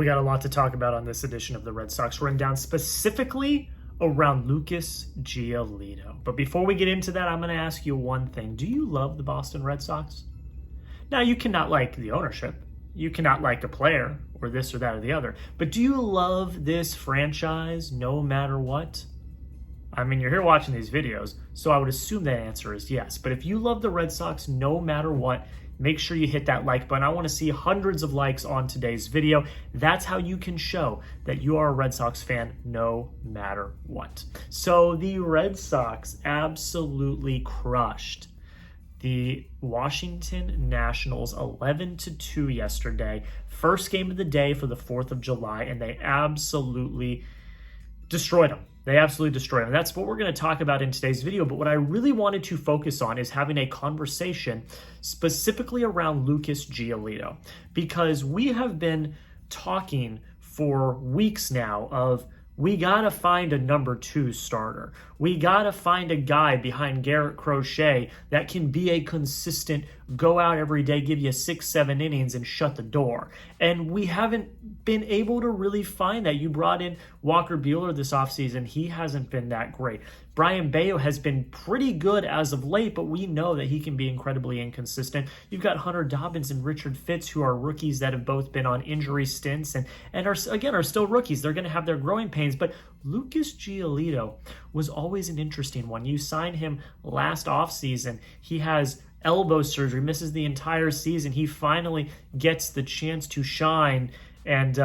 got a lot to talk about on this edition of the Red Sox Rundown, specifically around Lucas Giolito. But before we get into that, I'm going to ask you one thing. Do you love the Boston Red Sox? Now, you cannot like the ownership. You cannot like a player or this or that or the other. But do you love this franchise no matter what? I mean, you're here watching these videos, so I would assume that answer is yes. But if you love the Red Sox no matter what, make sure you hit that like button. I want to see hundreds of likes on today's video. That's how you can show that you are a Red Sox fan no matter what. So the Red Sox absolutely crushed the Washington Nationals 11-2 yesterday. First game of the day for the 4th of July, and they absolutely destroyed them. They absolutely destroyed them. That's what we're going to talk about in today's video. But what I really wanted to focus on is having a conversation specifically around Lucas Giolito, because we have been talking for weeks now of we got to find a number 2 starter. We got to find a guy behind Garrett Crochet that can be a consistent, go out every day, give you 6-7 innings and shut the door. And we haven't been able to really find that. You brought in Walker Buehler this offseason. He hasn't been that great. Brian Bayo has been pretty good as of late, but we know that he can be incredibly inconsistent. You've got Hunter Dobbins and Richard Fitz, who are rookies that have both been on injury stints and are still rookies. They're going to have their growing pains, but Lucas Giolito was always an interesting one. You signed him last offseason. He has elbow surgery, misses the entire season. He finally gets the chance to shine and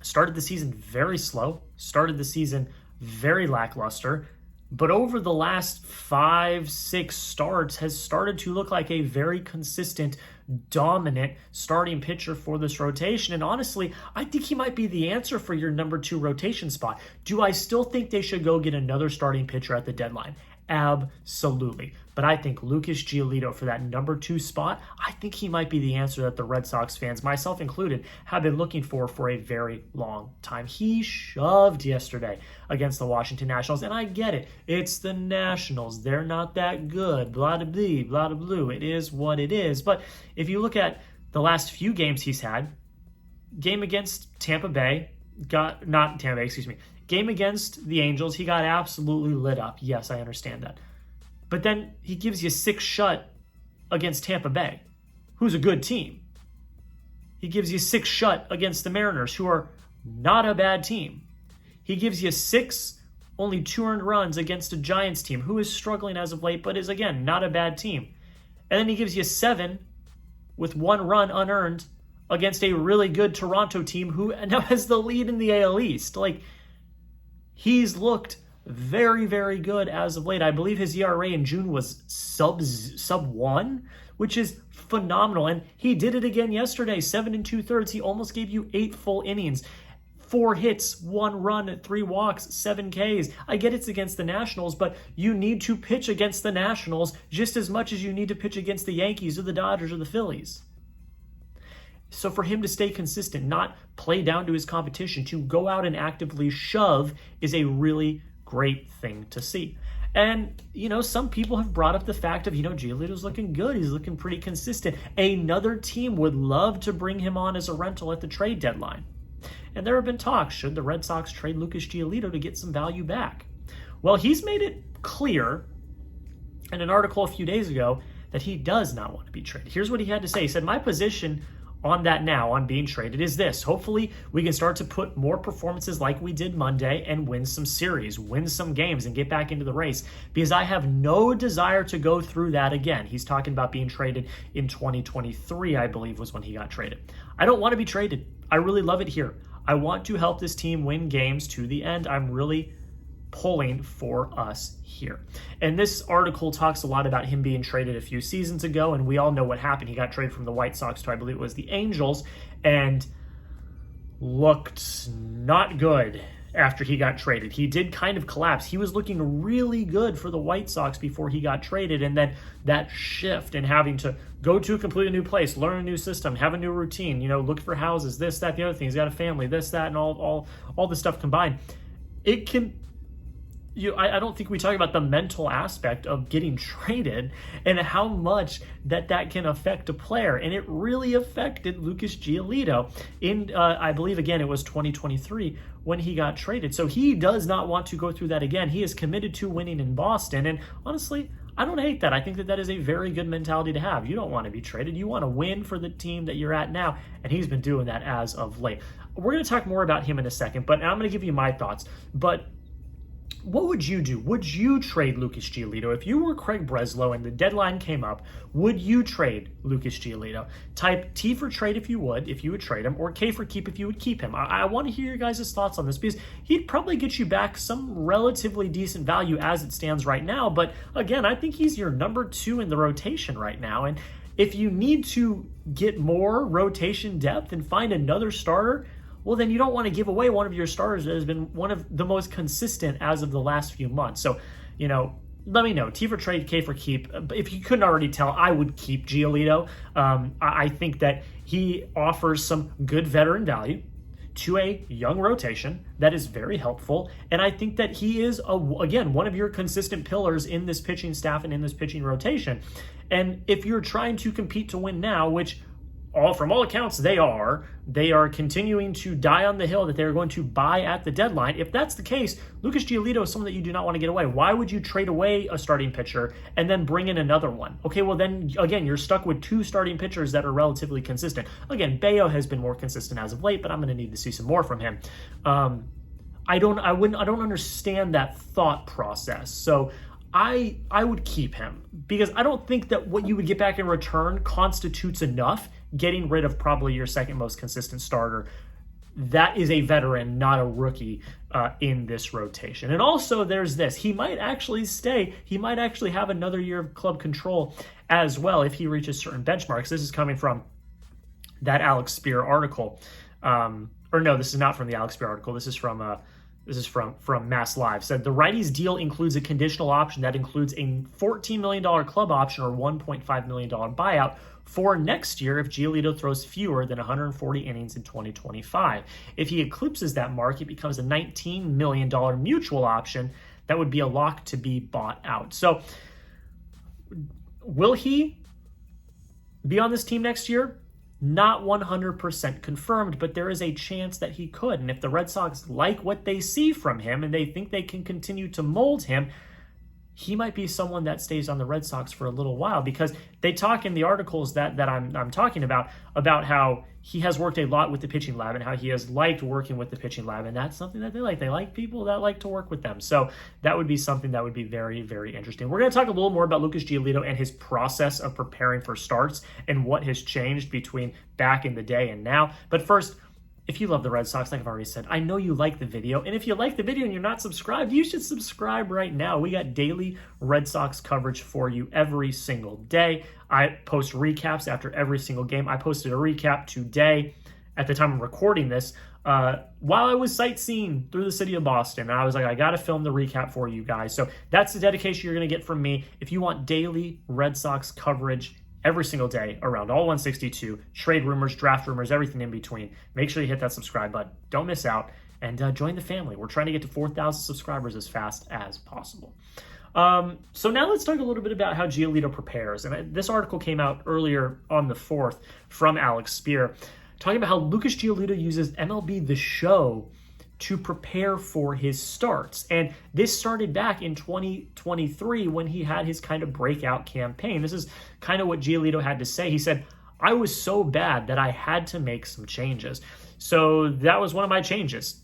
started the season very slow, started the season very lackluster, but over the last 5-6 starts has started to look like a very consistent, dominant starting pitcher for this rotation. And honestly, I think he might be the answer for your number 2 rotation spot. Do I still think they should go get another starting pitcher at the deadline? Absolutely. But I think Lucas Giolito for that number 2 spot, I think he might be the answer that the Red Sox fans, myself included, have been looking for a very long time. He shoved yesterday against the Washington Nationals, and I get it. It's the Nationals. They're not that good. Blah, blah, blah, blah, blah, blah. It is what it is. But if you look at the last few games he's had, game against Tampa Bay, game against the Angels, he got absolutely lit up. Yes, I understand that. But then he gives you 6 shut against Tampa Bay, who's a good team. He gives you 6 shut against the Mariners, who are not a bad team. He gives you 6, only 2 earned runs against a Giants team, who is struggling as of late, but is, again, not a bad team. And then he gives you 7 with 1 run unearned against a really good Toronto team, who now has the lead in the AL East. He's looked very, very good as of late. I believe his ERA in June was sub 1, which is phenomenal. And he did it again yesterday, 7 2/3. He almost gave you 8 full innings, 4 hits, 1 run, 3 walks, 7 Ks. I get it's against the Nationals, but you need to pitch against the Nationals just as much as you need to pitch against the Yankees or the Dodgers or the Phillies. So for him to stay consistent, not play down to his competition, to go out and actively shove is a really great thing to see. And, some people have brought up the fact of, Giolito's looking good. He's looking pretty consistent. Another team would love to bring him on as a rental at the trade deadline. And there have been talks, should the Red Sox trade Lucas Giolito to get some value back? Well, he's made it clear in an article a few days ago that he does not want to be traded. Here's what he had to say. He said, my position on that now, on being traded, is this. Hopefully, we can start to put more performances like we did Monday and win some series, win some games, and get back into the race, because I have no desire to go through that again. He's talking about being traded in 2023, I believe, was when he got traded. I don't want to be traded. I really love it here. I want to help this team win games to the end. I'm really pulling for us here. And this article talks a lot about him being traded a few seasons ago, and we all know what happened. He got traded from the White Sox to, I believe it was the Angels, and looked not good after he got traded. He did kind of collapse. He was looking really good for the White Sox before he got traded, and then that shift and having to go to a completely new place, learn a new system, have a new routine, look for houses, this, that, the other thing. He's got a family, this, that, and all the stuff combined. I don't think we talk about the mental aspect of getting traded and how much that can affect a player. And it really affected Lucas Giolito in, I believe, again, it was 2023 when he got traded. So he does not want to go through that again. He is committed to winning in Boston. And honestly, I don't hate that. I think that is a very good mentality to have. You don't want to be traded. You want to win for the team that you're at now. And he's been doing that as of late. We're going to talk more about him in a second, but I'm going to give you my thoughts. But what would you do? Would you trade Lucas Giolito? If you were Craig Breslow and the deadline came up, would you trade Lucas Giolito? Type T for trade if you would trade him, or K for keep if you would keep him. I want to hear your guys' thoughts on this, because he'd probably get you back some relatively decent value as it stands right now. But again, I think he's your number 2 in the rotation right now. And if you need to get more rotation depth and find another starter, well, then you don't want to give away one of your starters that has been one of the most consistent as of the last few months. So, let me know. T for trade, K for keep. If you couldn't already tell, I would keep Giolito. I think that he offers some good veteran value to a young rotation that is very helpful. And I think that he is, again, one of your consistent pillars in this pitching staff and in this pitching rotation. And if you're trying to compete to win now, which from all accounts, they are continuing to die on the hill that they're going to buy at the deadline. If that's the case, Lucas Giolito is someone that you do not want to get away. Why would you trade away a starting pitcher and then bring in another one? Okay, well then, again, you're stuck with 2 starting pitchers that are relatively consistent. Again, Bayo has been more consistent as of late, but I'm going to need to see some more from him. I don't understand that thought process. So I would keep him, because I don't think that what you would get back in return constitutes enough, getting rid of probably your second most consistent starter. That is a veteran, not a rookie, in this rotation. And also there's this. He might actually stay. He might actually have another year of club control as well if he reaches certain benchmarks. This is coming from that Alex Spear article. Or no, this is not from the Alex Spear article. This is from Mass Live. Said the righties deal includes a conditional option that includes a $14 million club option or $1.5 million buyout for next year if Giolito throws fewer than 140 innings in 2025. If he eclipses that mark, it becomes a $19 million mutual option that would be a lock to be bought out. So will he be on this team next year? Not 100% confirmed, but there is a chance that he could. And if the Red Sox like what they see from him and they think they can continue to mold him, he might be someone that stays on the Red Sox for a little while, because they talk in the articles that I'm talking about how he has worked a lot with the pitching lab and how he has liked working with the pitching lab, and that's something that they like. They like people that like to work with them. So that would be something that would be very, very interesting. We're going to talk a little more about Lucas Giolito and his process of preparing for starts and what has changed between back in the day and now. But first, if you love the Red Sox, like I've already said, I know you like the video. And if you like the video and you're not subscribed, you should subscribe right now. We got daily Red Sox coverage for you every single day. I post recaps after every single game. I posted a recap today at the time of recording this while I was sightseeing through the city of Boston. And I was like, I got to film the recap for you guys. So that's the dedication you're going to get from me. If you want daily Red Sox coverage every single day around all 162, trade rumors, draft rumors, everything in between, make sure you hit that subscribe button. Don't miss out, and join the family. We're trying to get to 4,000 subscribers as fast as possible. So now let's talk a little bit about how Giolito prepares. And this article came out earlier on the 4th from Alex Spear, talking about how Lucas Giolito uses MLB The Show to prepare for his starts. And this started back in 2023 when he had his kind of breakout campaign. This is kind of what Giolito had to say. He said, I was so bad that I had to make some changes. So that was one of my changes,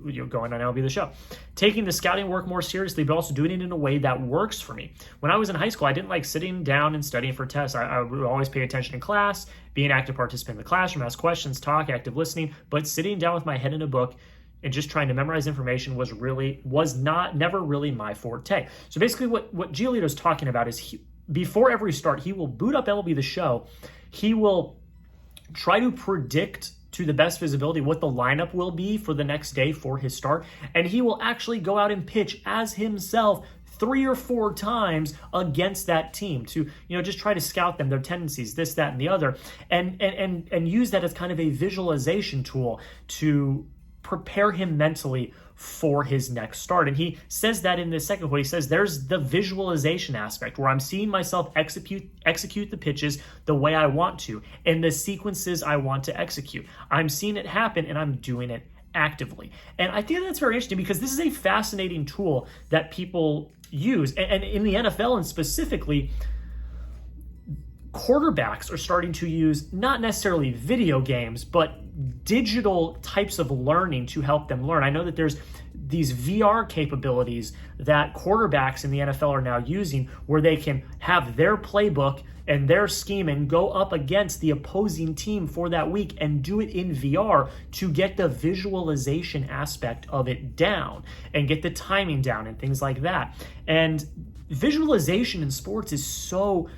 going on MLB The Show. Taking the scouting work more seriously, but also doing it in a way that works for me. When I was in high school, I didn't like sitting down and studying for tests. I would always pay attention in class, be an active participant in the classroom, ask questions, talk, active listening, but sitting down with my head in a book and just trying to memorize information was never really my forte. So basically what Giolito's talking about is before every start, he will boot up MLB The Show. He will try to predict to the best visibility what the lineup will be for the next day for his start. And he will actually go out and pitch as himself 3 or 4 times against that team to, just try to scout them, their tendencies, this, that, and the other, and use that as kind of a visualization tool to prepare him mentally for his next start. And he says that in the second quote. He says, there's the visualization aspect where I'm seeing myself execute the pitches the way I want to and the sequences I want to execute. I'm seeing it happen and I'm doing it actively. And I think that's very interesting because this is a fascinating tool that people use. And in the NFL and specifically, quarterbacks are starting to use not necessarily video games, but digital types of learning to help them learn. I know that there's these VR capabilities that quarterbacks in the NFL are now using where they can have their playbook and their scheme and go up against the opposing team for that week and do it in VR to get the visualization aspect of it down and get the timing down and things like that. And visualization in sports is so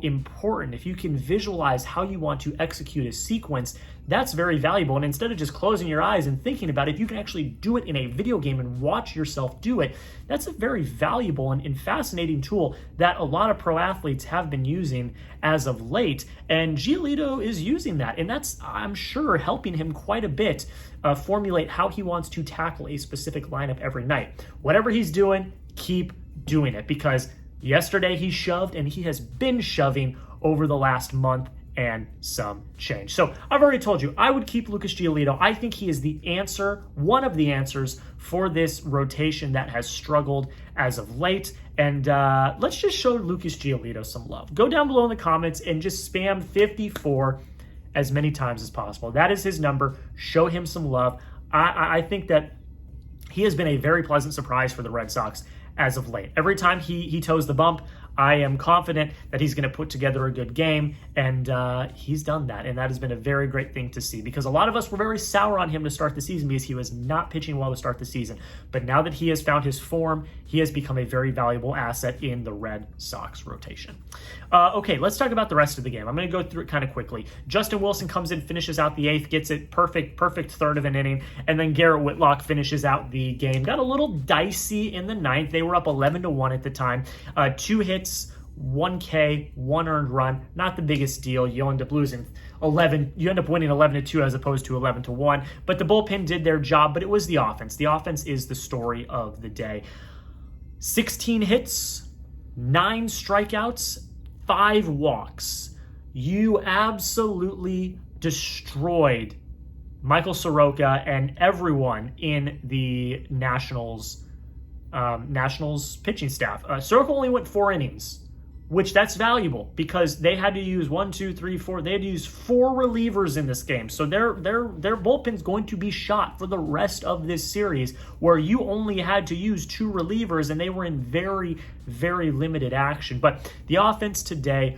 important. If you can visualize how you want to execute a sequence, that's very valuable. And instead of just closing your eyes and thinking about it, if you can actually do it in a video game and watch yourself do it, that's a very valuable and fascinating tool that a lot of pro athletes have been using as of late. And Giolito is using that. And that's, I'm sure, helping him quite a bit formulate how he wants to tackle a specific lineup every night. Whatever he's doing, keep doing it, because yesterday he shoved and he has been shoving over the last month and some change. So I've already told you, I would keep Lucas Giolito. I think he is the answer, one of the answers for this rotation that has struggled as of late. And let's just show Lucas Giolito some love. Go down below in the comments and just spam 54 as many times as possible. That is his number. Show him some love. I think that he has been a very pleasant surprise for the Red Sox as of late. Every time he toes the bump, I am confident that he's going to put together a good game, and he's done that, and that has been a very great thing to see, because a lot of us were very sour on him to start the season because he was not pitching well to start the season. But now that he has found his form, he has become a very valuable asset in the Red Sox rotation. Okay, let's talk about the rest of the game. I'm going to go through it kind of quickly. Justin Wilson comes in, finishes out the eighth, gets it perfect third of an inning, and then Garrett Whitlock finishes out the game. Got a little dicey in the ninth. They were up 11-1 at the time. 2 hits, 1 K, 1 earned run. Not the biggest deal. You end up losing 11. You end up winning 11-2 as opposed to 11-1. But the bullpen did their job, but it was the offense. The offense is the story of the day. 16 hits, 9 strikeouts, 5 walks. You absolutely destroyed Michael Soroka and everyone in the Nationals pitching staff. Soroka only went 4 innings, which that's valuable because they had to use 1, 2, 3, 4. They had to use 4 relievers in this game. So their bullpen's going to be shot for the rest of this series, where you only had to use 2 relievers and they were in very, very limited action. But the offense yesterday,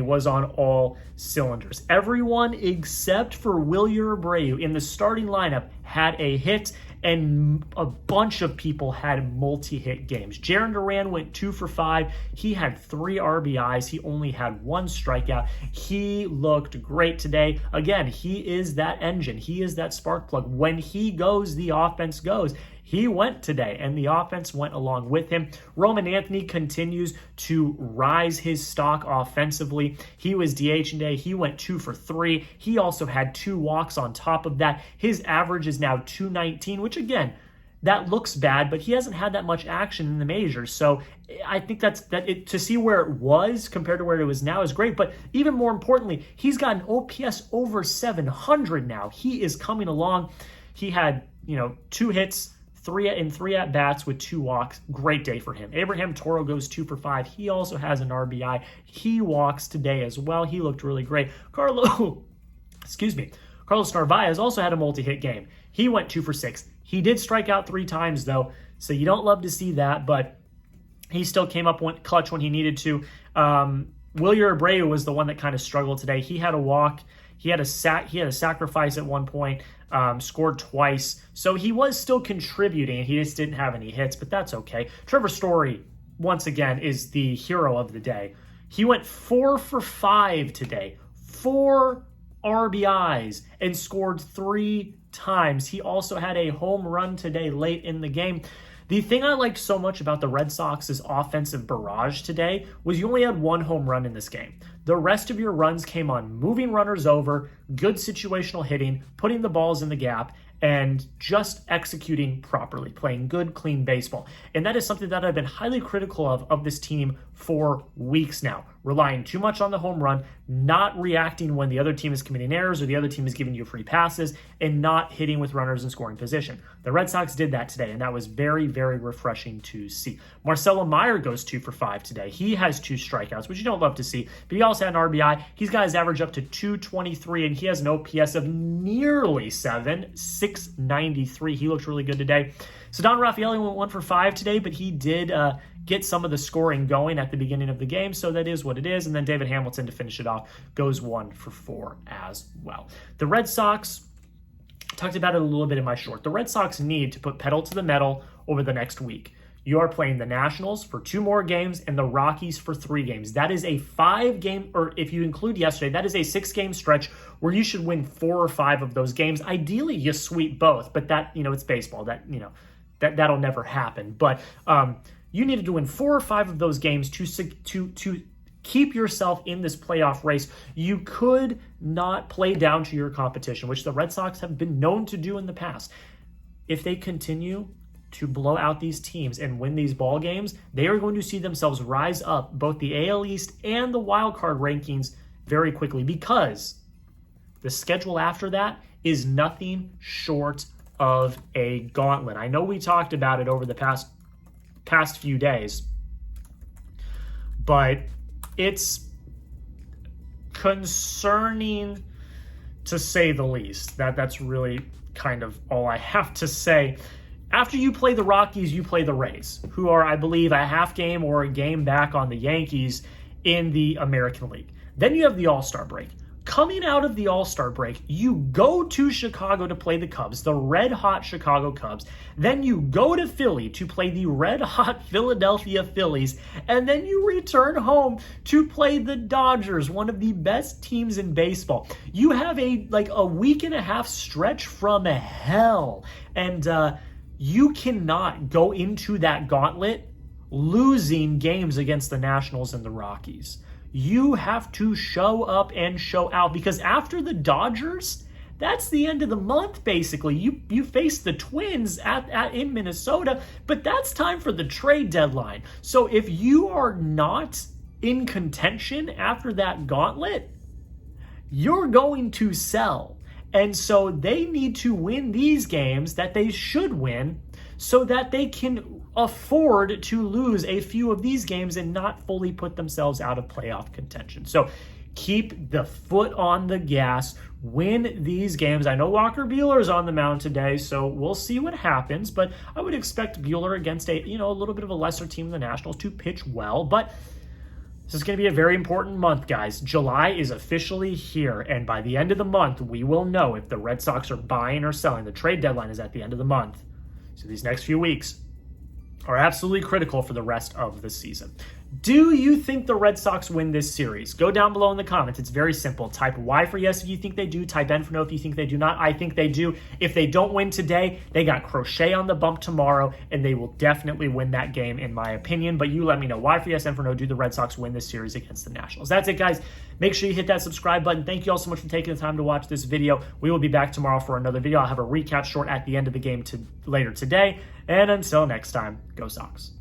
was on all cylinders. Everyone except for Wilyer Abreu in the starting lineup had a hit, and a bunch of people had multi-hit games. Jarren Duran went 2 for 5. He had 3 RBIs. He only had 1 strikeout. He looked great today. Again, he is that engine. He is that spark plug. When he goes, the offense goes. He went today, and the offense went along with him. Roman Anthony continues to rise his stock offensively. He was DH today. He went 2 for 3. He also had 2 walks on top of that. His average is now .219, which again, that looks bad, but he hasn't had that much action in the majors. So I think to see where it was compared to where it was now is great. But even more importantly, he's got an OPS over 700 now. He is coming along. He had 2 hits, 3 at-bats with 2 walks. Great day for him. Abraham Toro goes 2 for 5. He also has an RBI. He walks today as well. He looked really great. Carlos Narvaez also had a multi-hit game. He went 2 for 6. He did strike out 3 times, though, so you don't love to see that, but he still came up clutch when he needed to. Wilyer Abreu was the one that kind of struggled today. He had a walk. He had a sacrifice at one point, scored twice. So he was still contributing. He just didn't have any hits, but that's okay. Trevor Story, once again, is the hero of the day. He went 4 for 5 today. 4 RBIs and scored 3 times. He also had a home run today late in the game. The thing I liked so much about the Red Sox's offensive barrage today was you only had 1 home run in this game. The rest of your runs came on moving runners over, good situational hitting, putting the balls in the gap, and just executing properly, playing good, clean baseball. And that is something that I've been highly critical of this team for weeks now. Relying too much on the home run, not reacting when the other team is committing errors or the other team is giving you free passes, and not hitting with runners in scoring position. The Red Sox did that today, and that was very, very refreshing to see. Marcelo Mayer goes 2 for 5 today. He has 2 strikeouts, which you don't love to see, but he also had an RBI. He's got his average up to 223, and he has an OPS of nearly 693. He looks really good today. So Don Raffaele went 1 for 5 today, but he did get some of the scoring going at the beginning of the game, so that is what it is. And then David Hamilton, to finish it off, goes 1 for 4 as well. The Red Sox, talked about it a little bit in my short. The Red Sox need to put pedal to the metal over the next week. You are playing the Nationals for 2 more games and the Rockies for 3 games. That is a 5-game, or if you include yesterday, that is a 6-game stretch where you should win 4 or 5 of those games. Ideally, you sweep both, but that, it's baseball. That'll never happen. But you needed to win 4 or 5 of those games to keep yourself in this playoff race. You could not play down to your competition, which the Red Sox have been known to do in the past. If they continue to blow out these teams and win these ball games, they are going to see themselves rise up both the AL East and the wild card rankings very quickly, because the schedule after that is nothing short of a gauntlet. I know we talked about it over the past few days, but it's concerning to say the least. That's really kind of all I have to say. After you play the Rockies, you play the Rays, who are, I believe, a half game or a game back on the Yankees in the American League. Then you have the All-Star break. Coming out of the All-Star break, you go to Chicago to play the Cubs, the red-hot Chicago Cubs. Then you go to Philly to play the red-hot Philadelphia Phillies. And then you return home to play the Dodgers, one of the best teams in baseball. You have a week and a half stretch from hell. And you cannot go into that gauntlet losing games against the Nationals and the Rockies. You have to show up and show out, because after the Dodgers, that's the end of the month, basically. You face the Twins in Minnesota, but that's time for the trade deadline. So if you are not in contention after that gauntlet, you're going to sell. And so they need to win these games that they should win so that they can afford to lose a few of these games and not fully put themselves out of playoff contention. So keep the foot on the gas, win these games. I know Walker Buehler's on the mound today, so we'll see what happens, but I would expect Buehler against a little bit of a lesser team than the Nationals to pitch well, but this is going to be a very important month, guys. July is officially here, and by the end of the month, we will know if the Red Sox are buying or selling. The trade deadline is at the end of the month. So these next few weeks are absolutely critical for the rest of the season. Do you think the Red Sox win this series? Go down below in the comments. It's very simple. Type Y for yes if you think they do. Type N for no if you think they do not. I think they do. If they don't win today, they got Crochet on the bump tomorrow, and they will definitely win that game, in my opinion. But you let me know. Y for yes, N for no. Do the Red Sox win this series against the Nationals? That's it, guys. Make sure you hit that subscribe button. Thank you all so much for taking the time to watch this video. We will be back tomorrow for another video. I'll have a recap short at the end of the game later today. And until next time, go Sox.